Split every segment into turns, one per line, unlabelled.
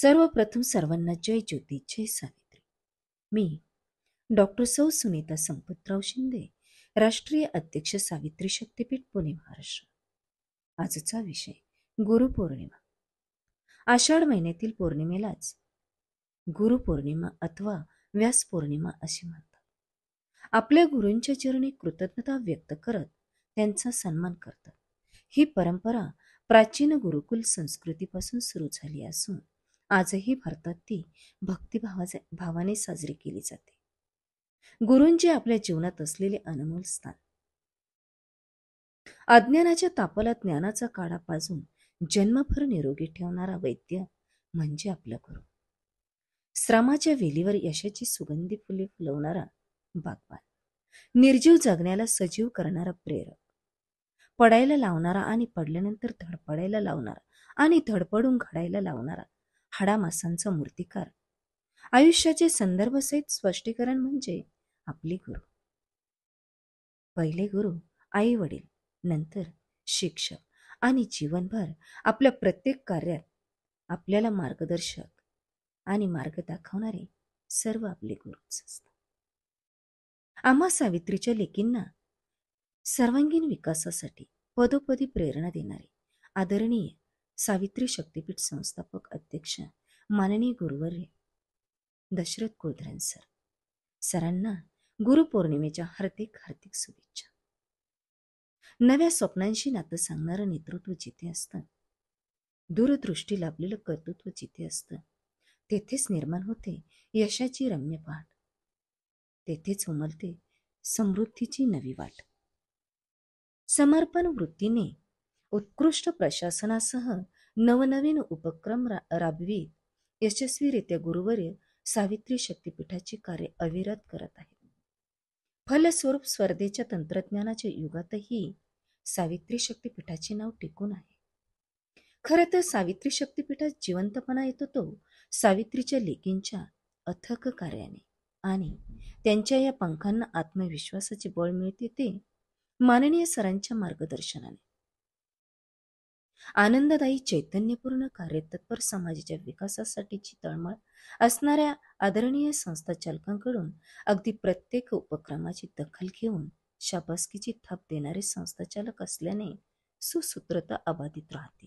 सर्वप्रथम सर्वांना जय ज्योती, जय सावित्री. मी डॉक्टर सौ सुनीता संपतराव शिंदे, राष्ट्रीय अध्यक्ष सावित्री शक्तीपीठ पुणे महाराष्ट्र. आजचा विषय गुरुपौर्णिमा. आषाढ महिन्यातील पौर्णिमेलाच गुरुपौर्णिमा अथवा व्यास पौर्णिमा अशी म्हणतात. आपल्या गुरूंच्या चरणी कृतज्ञता व्यक्त करत त्यांचा सन्मान करतात. ही परंपरा प्राचीन गुरुकुल संस्कृतीपासून सुरू झाली असून आजही भारतात ती भावाने साजरी केली जाते. गुरूंचे आपल्या जीवनात असलेले अनमोल स्थान. अज्ञानाच्या तापाला ज्ञानाचा काढा पाजून जन्मभर निरोगी ठेवणारा वैद्य म्हणजे आपला गुरु. श्रमाच्या वेलीवर यशाची सुगंधी फुले फुलवणारा बागवान. निर्जीव जगण्याला सजीव करणारा प्रेरक. पडायला लावणारा आणि पडल्यानंतर धडपडायला लावणारा आणि धडपडून घडायला लावणारा हाडामासांचा मूर्तिकार. आयुष्याचे संदर्भसहित स्पष्टीकरण म्हणजे आपले गुरु. पहिले गुरु आई वडील, नंतर शिक्षक आणि जीवनभर आपल्या प्रत्येक कार्यात आपल्याला मार्गदर्शक आणि मार्ग दाखवणारे सर्व आपले गुरुच असतात. आम्हा सावित्रीच्या लेकींना सर्वांगीण विकासासाठी पदोपदी प्रेरणा देणारे आदरणीय सावित्री शक्तीपीठ संस्थापक अध्यक्ष माननीय गुरुवर्य दशरथ कुलधरन सरांना गुरुपौर्णिमेच्या हार्दिक हार्दिक शुभेच्छा. नव्या स्वप्नांशी नातं सांगणारं नेतृत्व जिथे असतं, दूरदृष्टी लाभलेलं कर्तृत्व जिथे असतं, तेथेच निर्माण होते यशाची रम्य पहाट. तेथेच उमलते समृद्धीची नवी वाट. समर्पण वृत्तीने उत्कृष्ट प्रशासनासह नवनवीन उपक्रम राबवीत यशस्वीरित्या गुरुवर्य सावित्री शक्तीपीठाचे कार्य अविरत करत आहेत. फलस्वरूप स्पर्धेच्या तंत्रज्ञानाच्या युगातही सावित्री शक्तीपीठाचे नाव टिकून आहे. खरं तर सावित्री शक्तीपीठात जिवंतपणा येतो तो सावित्रीच्या लेकींच्या अथक कार्याने आणि त्यांच्या या पंखांना आत्मविश्वासाचे बळ मिळते ते माननीय सरांच्या मार्गदर्शनाने. आनंददायी चैतन्यपूर्ण कार्यतत्पर समाजाच्या विकासासाठीची तळमळ असणाऱ्या आदरणीय संस्थाचालकांकडून अगदी प्रत्येक उपक्रमाची दखल घेऊन शाबासकीची थाप देणारे संस्थाचालक असल्याने सुसूत्रता अबाधित राहते.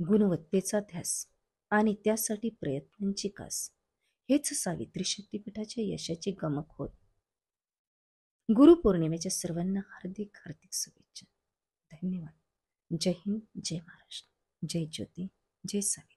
गुणवत्तेचा ध्यास आणि त्यासाठी प्रयत्नांची कास हेच सावित्री शक्तीपीठाच्या यशाचे गमक होत. गुरुपौर्णिमेच्या सर्वांना हार्दिक हार्दिक शुभेच्छा. धन्यवाद. जय हिंद, जय महाराष्ट्र, जय ज्योती, जय सावित्री.